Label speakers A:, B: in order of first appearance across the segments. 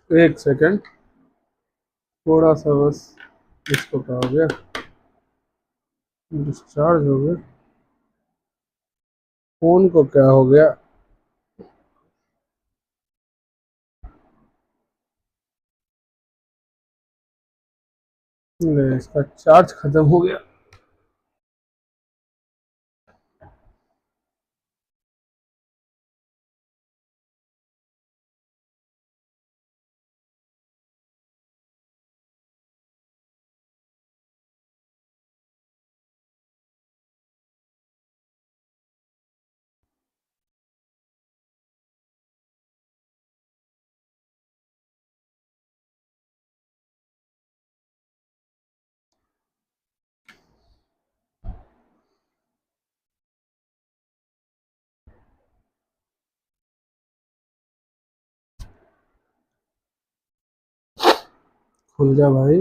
A: एक सेकेंड, थोड़ा सा बस इसको क्या हो गया, डिस्चार्ज हो गया, फोन को क्या हो गया। ले, इसका चार्ज खत्म हो गया। खुल जा भाई।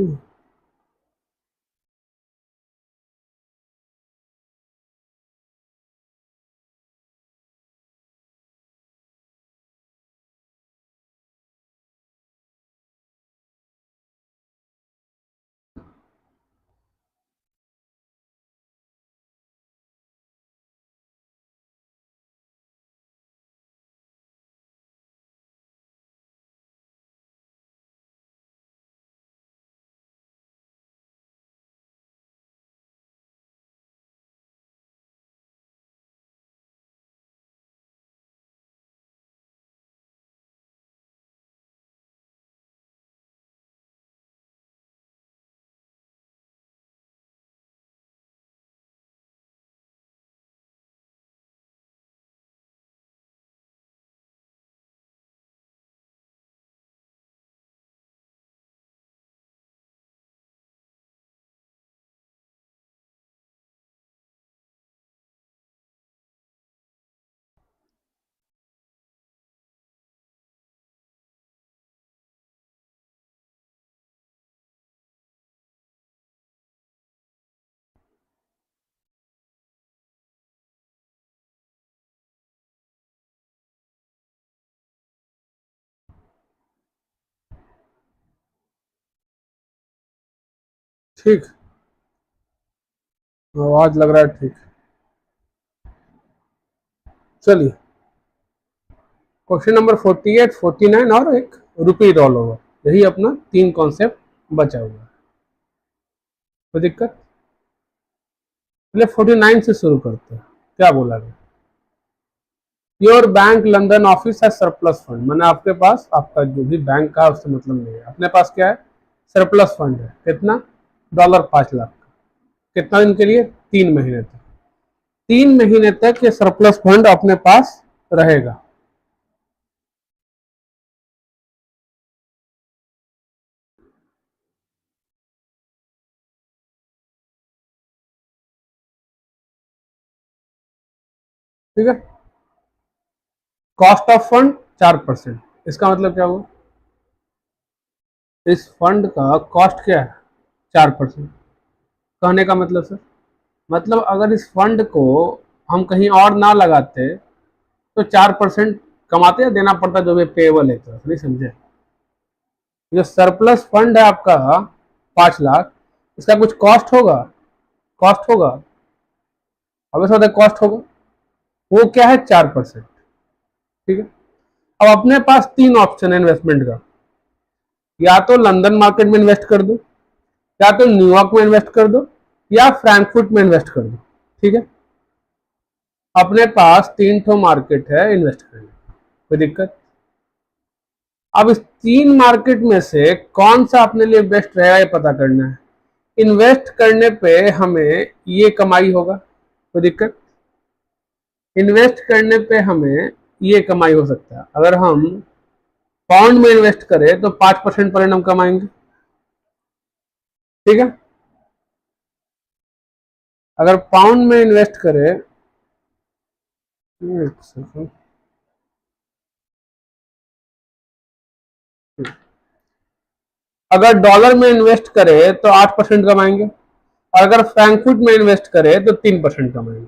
A: ठीक, आवाज लग रहा है ठीक। चलिए, क्वेश्चन नंबर 48, 49 और एक रुपी रोल ओवर, यही अपना तीन कॉन्सेप्ट बचा हुआ है। कोई दिक्कत? पहले 49 से शुरू करते हैं। क्या बोला गया? योर बैंक लंदन ऑफिस है सरप्लस फंड, मैंने आपके पास, आपका जो भी बैंक का उससे मतलब नहीं है, अपने पास क्या है? सरप्लस फंड है। कितना? $5 लाख का। कितना दिन के लिए? 3 महीने तक। 3 महीने तक ये सरप्लस फंड अपने पास रहेगा। ठीक है। Cost of fund 4%। इसका मतलब क्या हुआ? इस फंड का कॉस्ट क्या है? 4%। कहने का मतलब सर, मतलब अगर इस फंड को हम कहीं और ना लगाते तो 4% कमाते या देना पड़ता जो भी पेएबल है, तो नहीं समझे? जो सरप्लस फंड है आपका 5 लाख, इसका कुछ कॉस्ट होगा? कॉस्ट होगा, अब ऐसा कॉस्ट होगा। वो क्या है? 4%। ठीक है। अब अपने पास तीन ऑप्शन है इन्वेस्टमेंट का, या तो लंदन मार्केट में इन्वेस्ट कर दो, या तो न्यूयॉर्क में इन्वेस्ट कर दो, या फ्रैंकफर्ट में इन्वेस्ट कर दो। ठीक है। अपने पास तीन ठो मार्केट है इन्वेस्ट करने, कोई दिक्कत? अब इस तीन मार्केट में से कौन सा अपने लिए बेस्ट रहेगा ये पता करना है। इन्वेस्ट करने पे हमें ये कमाई होगा, कोई दिक्कत? इन्वेस्ट करने पे हमें ये कमाई हो सकता है। अगर हम पाउंड में इन्वेस्ट करें तो 5% पर एनम कमाएंगे। ठीक है। अगर पाउंड में इन्वेस्ट करें, एक सेकंड, अगर डॉलर में इन्वेस्ट करें तो 8% कमाएंगे, और अगर फ्रैंकफर्ट में इन्वेस्ट करें तो 3% कमाएंगे।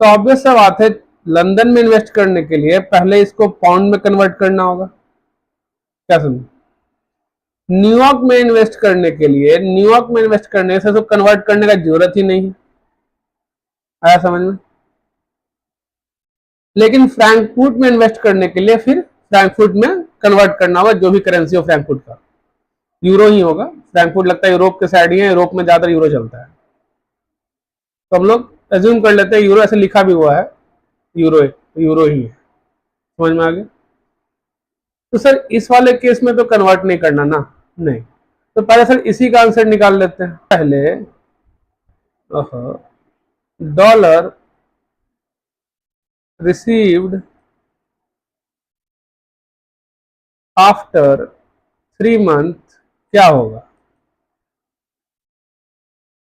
A: तो ऑब्वियस सा बात है, लंदन में इन्वेस्ट करने के लिए पहले इसको पाउंड में कन्वर्ट करना होगा। क्या समझे? न्यूयॉर्क में इन्वेस्ट करने के लिए, न्यूयॉर्क में इन्वेस्ट करने से तो कन्वर्ट करने का जरूरत ही नहीं है। आया समझ में? लेकिन फ्रैंकफर्ट में इन्वेस्ट करने के लिए फिर फ्रैंकफर्ट में कन्वर्ट करना होगा, जो भी करेंसी हो फ्रैंकफर्ट का, यूरो ही होगा। फ्रैंकफर्ट लगता है यूरोप के साइड ही है, यूरोप में ज्यादा यूरो चलता है, तो हम लोग एज्यूम कर लेते हैं यूरो, ऐसे लिखा भी हुआ है यूरो, यूरो ही है। समझ में आ गया? तो सर इस वाले केस में तो कन्वर्ट नहीं करना ना, नहीं, तो पहले सर इसी का आंसर निकाल लेते हैं। पहले डॉलर रिसीव्ड आफ्टर 3 मंथ क्या होगा?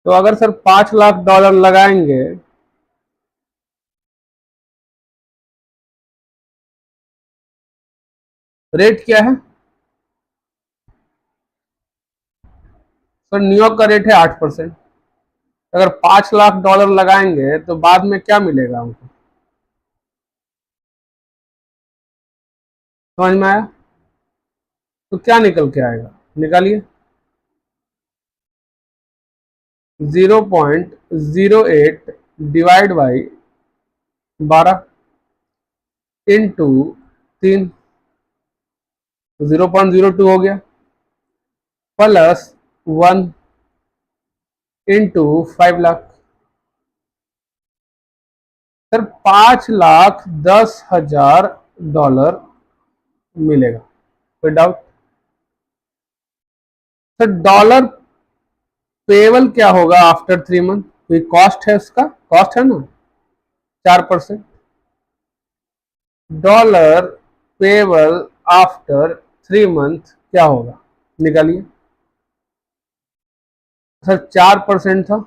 A: तो अगर सर 5 लाख डॉलर लगाएंगे रेट क्या है सर? न्यूयॉर्क का रेट है 8%। अगर 5 लाख डॉलर लगाएंगे तो बाद में क्या मिलेगा हमको? समझ में आया? तो क्या निकल के आएगा, निकालिए। 0.08 डिवाइड बाई 12 इंटू 3, 0.02 हो गया, plus 1 into 5 lakh. Sir 5,10,000 dollar मिलेगा। कोई डाउट? सर डॉलर पेबल क्या होगा आफ्टर 3 मंथ? कोई कॉस्ट है, उसका कॉस्ट है ना 4%। डॉलर पेबल आफ्टर 3 मंथ क्या होगा, निकालिए। सर 4% था,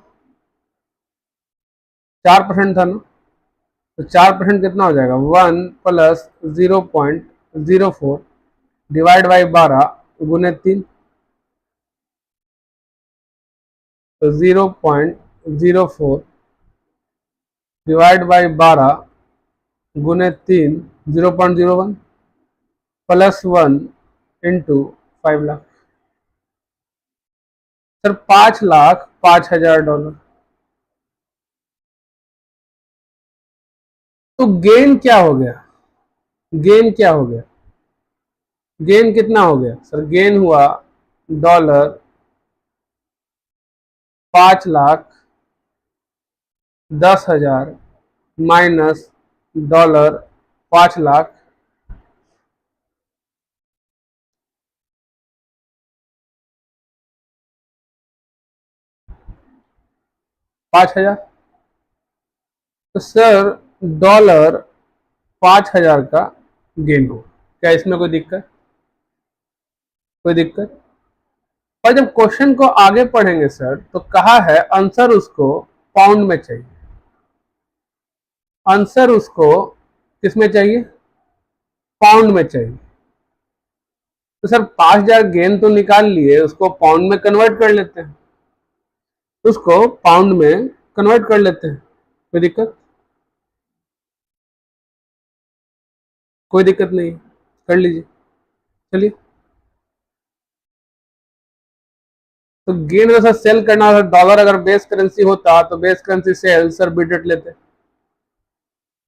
A: 4% था ना, तो 4% कितना हो जाएगा? 1 प्लस 0.04 डिवाइड बाई 12 गुने 3, तो 0.04 डिवाइड बाई 12 गुने 3, 0.01 plus 1 into 5 lakh. Sir 5,05,000 dollar. तो गेन क्या हो गया? गेन क्या हो गया? गेन कितना हो गया सर? गेन हुआ डॉलर 5,10,000 माइनस डॉलर 5 लाख, $5,000। तो सर डॉलर 5,000 का गेन हो, क्या इसमें कोई दिक्कत? कोई दिक्कत? और जब क्वेश्चन को आगे पढ़ेंगे सर, तो कहा है आंसर उसको पाउंड में चाहिए, आंसर उसको किसमें चाहिए? पाउंड में चाहिए। तो सर 5,000 गेन तो निकाल लिए, उसको पाउंड में कन्वर्ट कर लेते हैं, उसको पाउंड में कन्वर्ट कर लेते हैं। कोई दिक्कत? कोई दिक्कत नहीं, कर लीजिए, चलिए। तो गेन में सर सेल करना है, डॉलर अगर बेस करेंसी होता तो बेस करेंसी सेल सर बीट लेते।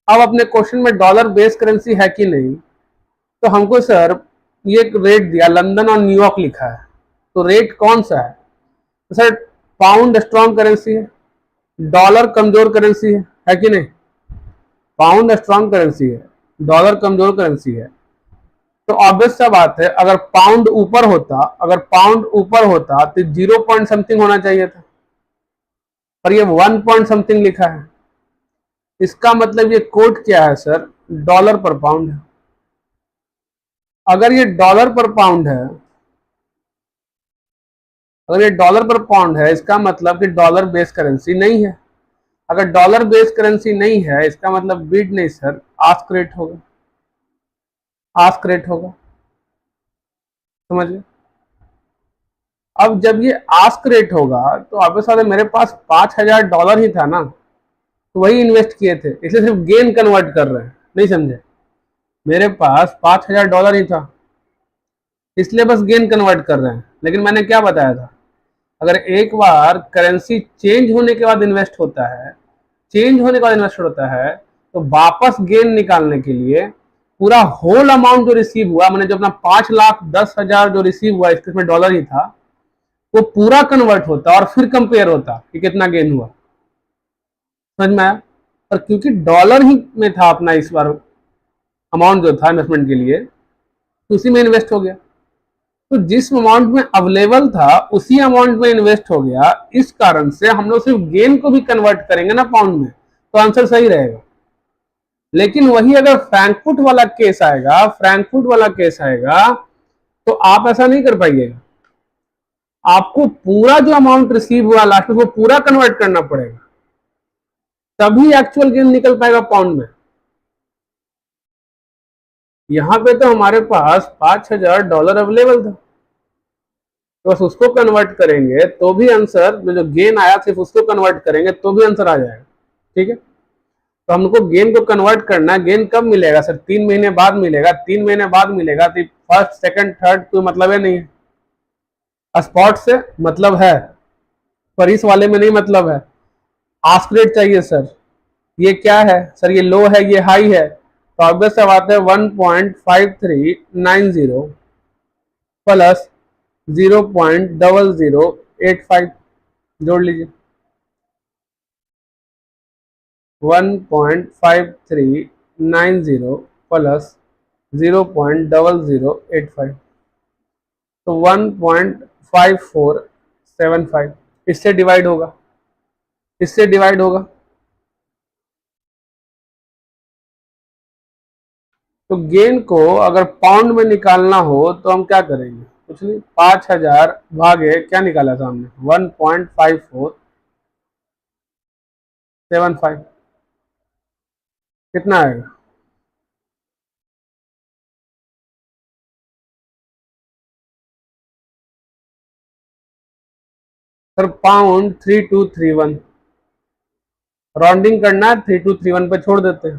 A: अब अपने क्वेश्चन में डॉलर बेस करेंसी है कि नहीं, तो हमको सर ये एक रेट दिया, लंदन और न्यूयॉर्क लिखा है, तो रेट कौन सा है? तो सर पाउंड स्ट्रॉन्ग करेंसी है, डॉलर कमजोर करेंसी है कि नहीं? पाउंड स्ट्रॉन्ग करेंसी है, डॉलर कमजोर करेंसी है, तो ऑब्वियस सा बात है, अगर पाउंड ऊपर होता, अगर पाउंड ऊपर होता तो 0 पॉइंट समथिंग होना चाहिए था, पर ये 1 पॉइंट समथिंग लिखा है। इसका मतलब ये कोट क्या है सर? डॉलर पर पाउंड है। अगर ये डॉलर पर पाउंड है, अगर ये डॉलर पर पाउंड है, इसका मतलब कि डॉलर बेस करेंसी नहीं है। अगर डॉलर बेस करेंसी नहीं है, इसका मतलब बीट नहीं सर, आस्क रेट होगा, आस्क रेट होगा। समझिए, अब जब ये आस्क रेट होगा तो ऑब्वियस बात है, मेरे पास 5,000 डॉलर ही था ना, तो वही इन्वेस्ट किए थे, इसलिए सिर्फ गेन कन्वर्ट कर रहे हैं, नहीं समझे? मेरे पास 5,000 डॉलर ही था, इसलिए बस गेन कन्वर्ट कर रहे हैं। लेकिन मैंने क्या बताया था, अगर एक बार करेंसी चेंज होने के बाद इन्वेस्ट होता है, चेंज होने के बाद इन्वेस्ट होता है, तो वापस गेन निकालने के लिए पूरा होल अमाउंट जो रिसीव हुआ, मैंने जो अपना 5,10,000 जो रिसीव हुआ, इसमें डॉलर ही था, वो पूरा कन्वर्ट होता और फिर कंपेयर होता कि कितना गेन हुआ। समझ में आया? पर क्योंकि डॉलर ही में था अपना इस बार अमाउंट जो था इन्वेस्टमेंट के लिए, तो उसी में इन्वेस्ट हो गया। तो जिस अमाउंट में अवेलेबल था उसी अमाउंट में इन्वेस्ट हो गया। इस कारण से हम लोग सिर्फ गेन को भी कन्वर्ट करेंगे ना पाउंड में, तो आंसर सही रहेगा। लेकिन वही अगर फ्रैंकफर्ट वाला केस आएगा, फ्रैंकफर्ट वाला केस आएगा, तो आप ऐसा नहीं कर पाइएगा। आपको पूरा जो अमाउंट रिसीव हुआ लास्ट में वो पूरा कन्वर्ट करना पड़ेगा, तभी एक्चुअल गेन निकल पाएगा पाउंड में। यहां पे तो हमारे पास $5,000 अवेलेबल था, तो बस उसको कन्वर्ट करेंगे तो भी आंसर में जो गेन आया सिर्फ उसको कन्वर्ट करेंगे तो भी आंसर आ जाएगा। ठीक है, तो हमको गेन को कन्वर्ट करना है। गेन कब मिलेगा सर? 3 महीने बाद मिलेगा। 3 महीने बाद मिलेगा तो फर्स्ट सेकंड थर्ड कोई मतलब है नहीं है। स्पॉट से मतलब है, पर इस वाले में नहीं मतलब है। आस्क रेट चाहिए सर। ये क्या है सर? ये लो है, ये हाई है, तो ऑब्वियस सा बात है 1.5390 प्लस 0.0085 जोड़ लीजिए। 1.5390 प्लस 0.0085, तो 1.5475 इससे डिवाइड होगा, इससे डिवाइड होगा। तो गेन को अगर पाउंड में निकालना हो तो हम क्या करेंगे? कुछ नहीं, 5,000 भागे क्या निकाला था हमने? 1.5475, कितना आएगा सर? पाउंड 3231, राउंडिंग करना है, 3231 पे छोड़ देते हैं।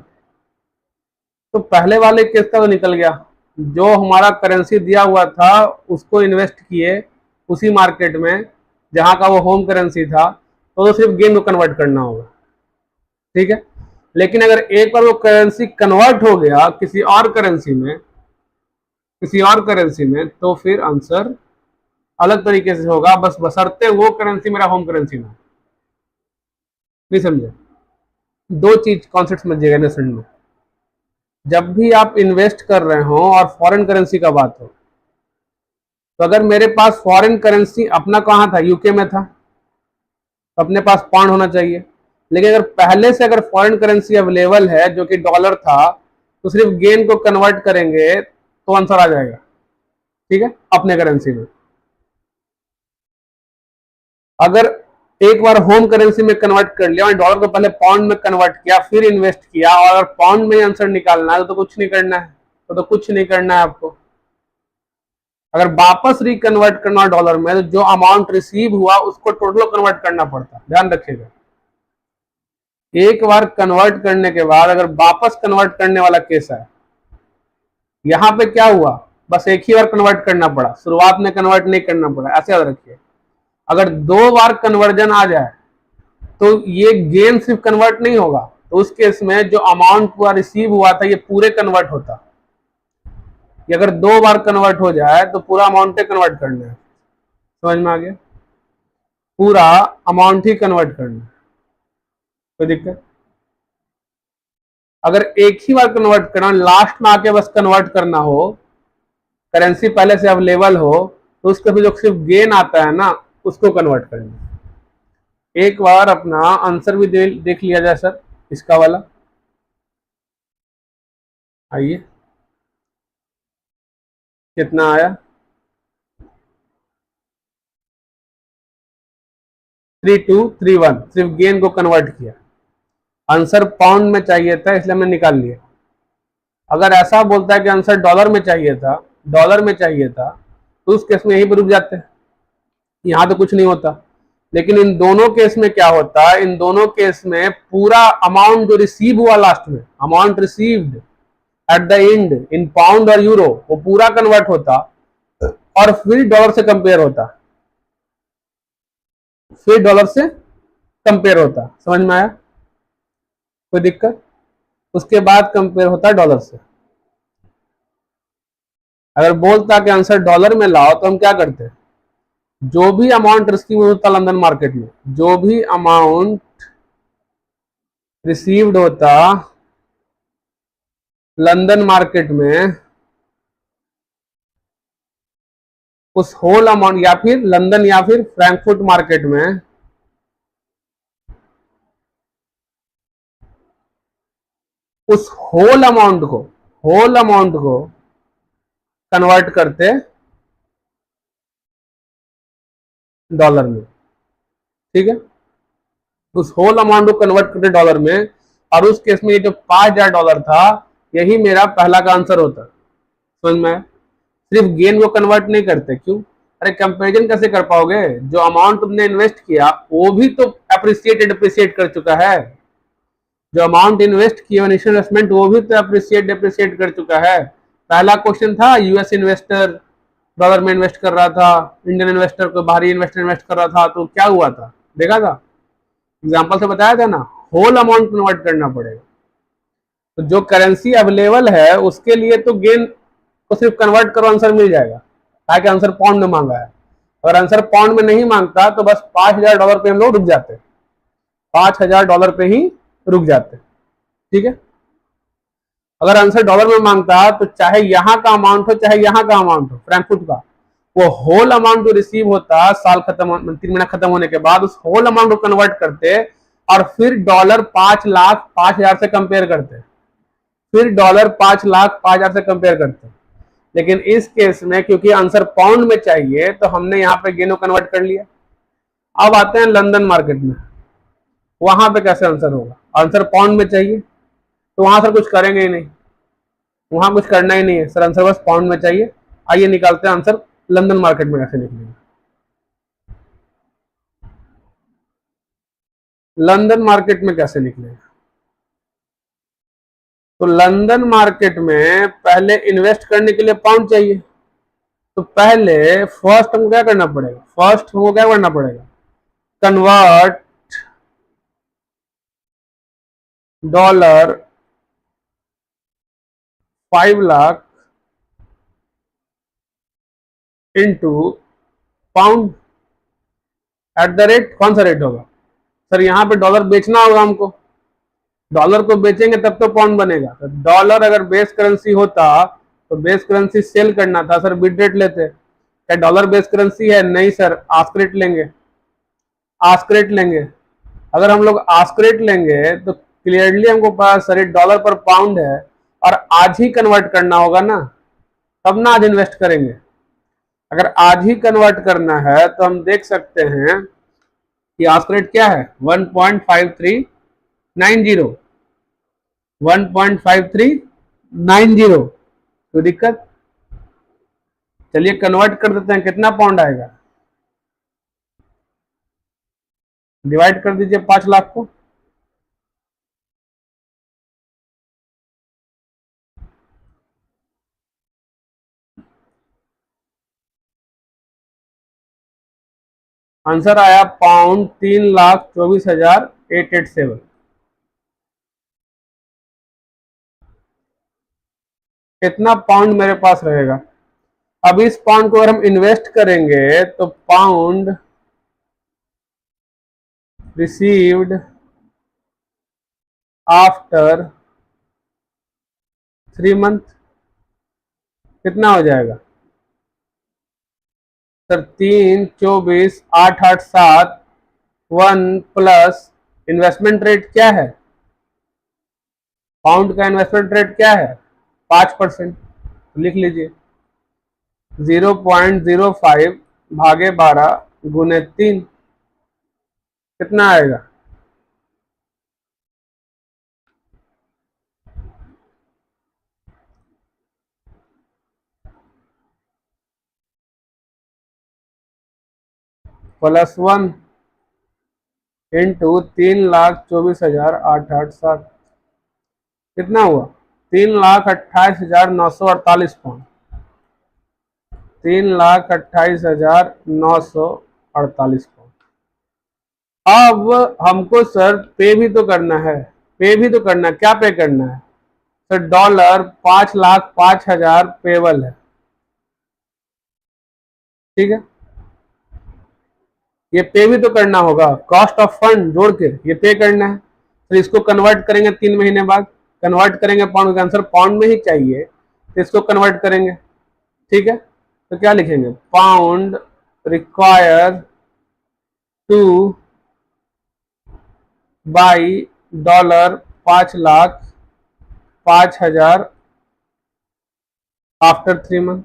A: तो पहले वाले केस का तो निकल गया, जो हमारा करेंसी दिया हुआ था उसको इन्वेस्ट किए उसी मार्केट में जहां का वो होम करेंसी था, तो सिर्फ गेन को कन्वर्ट करना होगा। ठीक है, लेकिन अगर एक बार वो करेंसी कन्वर्ट हो गया किसी और करेंसी में, किसी और करेंसी में, तो फिर आंसर अलग तरीके से होगा, बस बशर्ते वो करेंसी मेरा होम करेंसी ना। नहीं समझे? दो चीज कॉन्सेप्ट समझिएगा इन्वेस्टमेंट में। जब भी आप इन्वेस्ट कर रहे हो और फॉरेन करेंसी का बात हो, तो अगर मेरे पास फॉरेन करेंसी अपना कहाँ था, यूके में था, तो अपने पास पाउंड होना चाहिए। लेकिन अगर पहले से अगर फॉरेन करेंसी अवेलेबल है जो कि डॉलर था, तो सिर्फ गेन को कन्वर्ट करेंगे तो आंसर आ जाएगा। ठीक है, अपने करेंसी में। अगर एक बार होम करेंसी में कन्वर्ट कर लिया और डॉलर को पहले पाउंड में कन्वर्ट किया फिर इन्वेस्ट किया, और अगर पाउंड में आंसर निकालना है तो कुछ नहीं करना है, तो कुछ नहीं करना है आपको। अगर वापस रिकन्वर्ट करना डॉलर में, तो जो अमाउंट रिसीव हुआ उसको टोटल कन्वर्ट करना पड़ता है, ध्यान रखिएगा। एक बार कन्वर्ट करने के बाद अगर वापस कन्वर्ट करने वाला केस है, यहां पे क्या हुआ, बस एक ही बार कन्वर्ट करना पड़ा, शुरुआत में कन्वर्ट नहीं करना पड़ा, ऐसे याद रखिए। अगर 2 बार कन्वर्जन आ जाए तो ये गेन सिर्फ कन्वर्ट नहीं होगा, तो उस केस में जो अमाउंट पूरा रिसीव हुआ था ये पूरे कन्वर्ट होता। ये अगर 2 बार कन्वर्ट हो जाए तो पूरा अमाउंट पे कन्वर्ट करना है। समझ में आ गया? पूरा अमाउंट ही कन्वर्ट करना है, कोई दिक्कत? अगर एक ही बार कन्वर्ट करना, लास्ट में आके बस कन्वर्ट करना हो, करेंसी पहले से अवेलेबल हो, तो उसके फिर जो सिर्फ गेन आता है ना उसको कन्वर्ट करना। एक बार अपना आंसर भी देख लिया जाए सर, इसका वाला। आइए, कितना आया? 3231, सिर्फ गेन को कन्वर्ट किया। आंसर पाउंड में चाहिए था इसलिए हमने निकाल लिया। अगर ऐसा बोलता है कि आंसर डॉलर में चाहिए था, डॉलर में चाहिए था, तो उस केस में यहीं पर रुक जाते हैं, यहां तो कुछ नहीं होता। लेकिन इन दोनों केस में क्या होता है, इन दोनों केस में पूरा अमाउंट जो रिसीव हुआ लास्ट में, amount received at the and in pound और यूरो, वो पूरा कन्वर्ट होता और फिर डॉलर से कंपेयर होता, फिर डॉलर से कंपेयर होता। समझ में आया? कोई दिक्कत? उसके बाद कंपेयर होता डॉलर से। अगर बोलता कि आंसर डॉलर में लाओ तो हम क्या करते? जो भी अमाउंट रिसीव होता लंदन मार्केट में, जो भी अमाउंट रिसीव्ड होता लंदन मार्केट में, उस होल अमाउंट, या फिर लंदन या फिर फ्रैंकफर्ट मार्केट में, उस होल अमाउंट को कन्वर्ट करते डॉलर में। ठीक है, उस होल अमाउंट को कन्वर्ट करते डॉलर में, और उस केस में ये जो $5,000 था, यही मेरा पहला का आंसर होता। समझ में? सिर्फ गेन को कन्वर्ट नहीं करते। क्यों? अरे कंपैरिजन कैसे कर पाओगे? जो अमाउंट तुमने इन्वेस्ट किया वो भी तो अप्रिसिएट कर चुका है। जो अमाउंट इन्वेस्ट किया इनिशियल इन्वेस्टमेंट, वो भी तो अप्रिसिएट कर चुका है। पहला क्वेश्चन था यूएस इन्वेस्टर डॉलर में इन्वेस्ट कर रहा था, इंडियन इन्वेस्टर को बाहरी इन्वेस्टर इन्वेस्ट कर रहा था, तो क्या हुआ था? देखा था, एग्जाम्पल से बताया था ना, होल अमाउंट कन्वर्ट करना पड़ेगा। तो जो करेंसी अवेलेबल है उसके लिए तो गेन को सिर्फ कन्वर्ट करो, आंसर मिल जाएगा। ताकि आंसर पाउंड में मांगा है, अगर आंसर पाउंड में नहीं मांगता तो बस $5,000 पे हम लोग रुक जाते, $5,000 पे ही रुक जाते। ठीक है, अगर आंसर डॉलर में मांगता तो चाहे यहां का अमाउंट हो चाहे यहां का अमाउंट हो फ्रैंकफर्ट का, वो होल अमाउंट जो रिसीव होता साल खत्म 3 महीना खत्म होने के बाद, उस होल अमाउंट को कन्वर्ट करते और फिर डॉलर 5,05,000 से कंपेयर करते, फिर डॉलर 5,05,000 से कंपेयर करते। लेकिन इस केस में क्योंकि आंसर पाउंड में चाहिए तो हमने यहाँ पे गेनो कन्वर्ट कर लिया। अब आते हैं लंदन मार्केट में, वहां पे कैसे आंसर होगा? आंसर पाउंड में चाहिए तो वहां सर कुछ करेंगे ही नहीं, वहां कुछ करना ही नहीं है सर, आंसर बस पाउंड में चाहिए। आइए निकालते हैं आंसर लंदन मार्केट में कैसे निकलेगा। लंदन मार्केट में कैसे निकलेगा? तो लंदन मार्केट में पहले इन्वेस्ट करने के लिए पाउंड चाहिए, तो पहले फर्स्ट हमको क्या करना पड़ेगा? Convert dollar 5,00,000 into pound at the rate, कौन सा रेट होगा सर? यहाँ पे डॉलर बेचना होगा हमको, डॉलर को बेचेंगे तब तो पाउंड बनेगा। तो डॉलर अगर बेस करेंसी होता तो बेस करेंसी सेल करना था सर, बिड रेट लेते। क्या डॉलर बेस करेंसी है? नहीं सर, आस्क रेट लेंगे, आस्क रेट लेंगे। अगर हम लोग आस्क रेट लेंगे तो क्लियरली हमको पता सर डॉलर पर पाउंड है और आज ही कन्वर्ट करना होगा ना, तब ना आज इन्वेस्ट करेंगे। अगर आज ही कन्वर्ट करना है तो हम देख सकते हैं कि आस्क रेट क्या है, 1.5390, 1.5390। तो दिक्कत, चलिए कन्वर्ट कर देते हैं, कितना पाउंड आएगा? डिवाइड कर दीजिए 5,00,000 को। आंसर आया पाउंड 3,24,887। कितना पाउंड मेरे पास रहेगा? अब इस पाउंड को अगर हम इन्वेस्ट करेंगे तो पाउंड रिसीव्ड आफ्टर 3 मंथ कितना हो जाएगा सर? 3, 24, 8, 8, 7, 1 प्लस इन्वेस्टमेंट रेट क्या है? पाउंड का इन्वेस्टमेंट रेट क्या है? 5%। लिख लीजिए 0.05 भागे 12 गुने 3, कितना आएगा? +1 इंटू 3,24,887, कितना हुआ? 3,28,948 पाउंड। 3,28,948 पाउंड। अब हमको सर पे भी तो करना है, क्या पे करना है सर? $5,05,000 पेबल है, ठीक है। ये पे भी तो करना होगा, कॉस्ट ऑफ फंड जोड़ के ये पे करना है। तो इसको कन्वर्ट करेंगे 3 महीने बाद, कन्वर्ट करेंगे पाउंड का आंसर पाउंड में ही चाहिए, तो इसको कन्वर्ट करेंगे, ठीक है। तो क्या लिखेंगे? Pound require two by $5,05,000 after 3 month.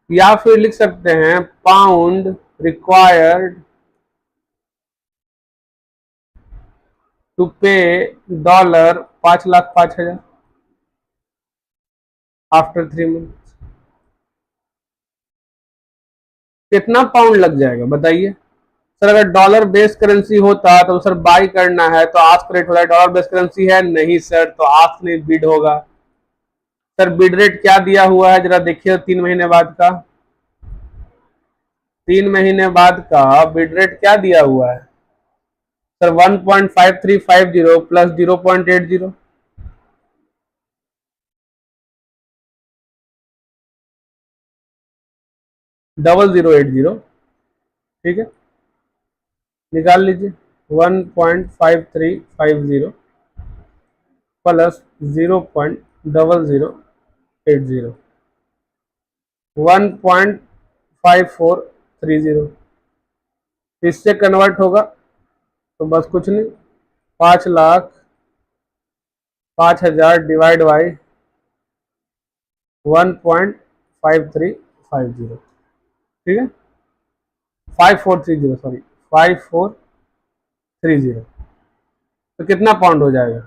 A: या फिर लिख सकते हैं पाउंड रिक्वायर्ड टू पे $5,05,000 आफ्टर 3 मंथ। कितना पाउंड लग जाएगा बताइए सर? अगर डॉलर बेस करेंसी होता तो सर बाई करना है तो आस्क रेट होता है, डॉलर बेस करेंसी है नहीं सर, तो आस्क नहीं बिड होगा। सर बिड रेट क्या दिया हुआ है जरा देखिए 3 महीने बाद का, 3 महीने बाद का बिड रेट क्या दिया हुआ है सर? 1.5350 प्लस 0.80, डबल 080, ठीक है, निकाल लीजिए। 1.5350 प्लस 0.0080, 1.5430। इससे कन्वर्ट होगा तो बस कुछ नहीं, 5,05,000 डिवाइड बाई 1.5350, ठीक है, 5430, सॉरी 5430। तो कितना पाउंड हो जाएगा?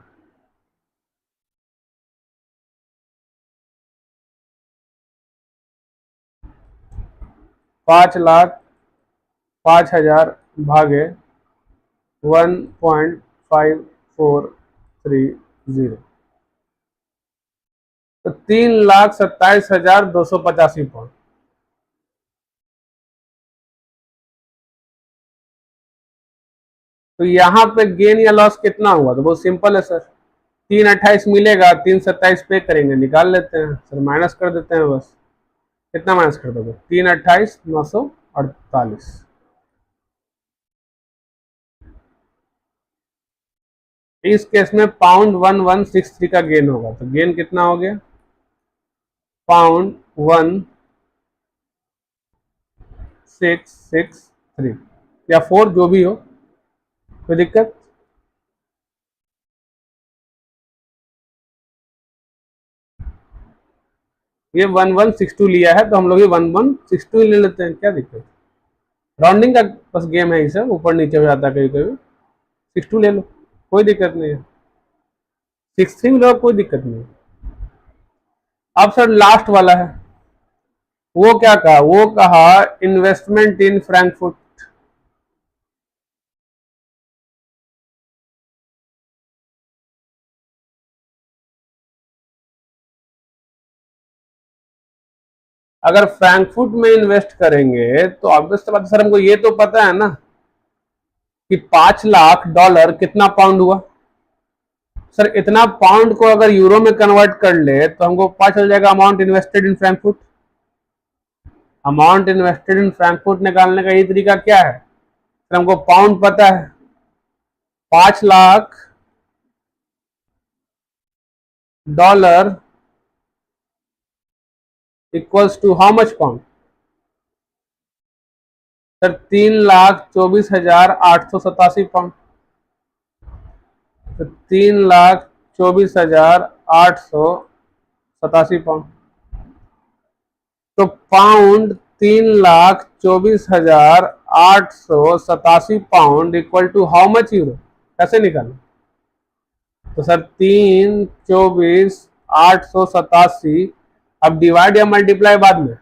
A: $5,05,000 भागे 1.5430, तो 3,27,285 पाउंड। तो यहाँ पे गेन या लॉस कितना हुआ? तो बहुत सिंपल है सर, 328 मिलेगा, 327 पे करेंगे, निकाल लेते हैं सर, माइनस कर देते हैं बस। कितना माइनस कर दोगे? 328,948। इस केस में पाउंड 1163 का गेन होगा, तो गेन कितना हो गया? पाउंड 1663 या 4 जो भी हो, कोई दिक्कत? ये 1162 लिया है तो हम लोग ये 1162 ले लेते हैं, क्या दिक्कत? राउंडिंग का बस गेम है, इसे ऊपर नीचे हो जाता है कभी कभी। 62 ले लो, कोई दिक्कत नहीं है, 63 लो, कोई दिक्कत नहीं। अब सर लास्ट वाला है, वो क्या कहा? वो कहा इन्वेस्टमेंट इन फ्रैंकफर्ट। अगर फ्रैंकफर्ट में इन्वेस्ट करेंगे तो ऑब्वियस बात सर, हमको ये तो पता है ना कि $5,00,000 कितना पाउंड हुआ सर? इतना पाउंड को अगर यूरो में कन्वर्ट कर ले तो हमको पता चल जाएगा amount invested in Frankfurt. Amount invested in Frankfurt निकालने का ये तरीका क्या है सर? हमको पाउंड पता है, $5,00,000 equals to how much pound sir? 3,24,887 pound. तो 3,24,887 पाउंड। तो pound 3,24,887 pound equal to how much euro, कैसे निकालें? तो सर 3,24,887, अब डिवाइड या मल्टीप्लाई बाद में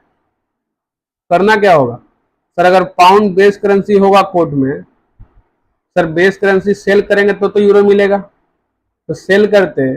A: करना क्या होगा सर? अगर पाउंड बेस करेंसी होगा कोर्ट में सर, बेस करेंसी सेल करेंगे तो यूरो मिलेगा, तो सेल करते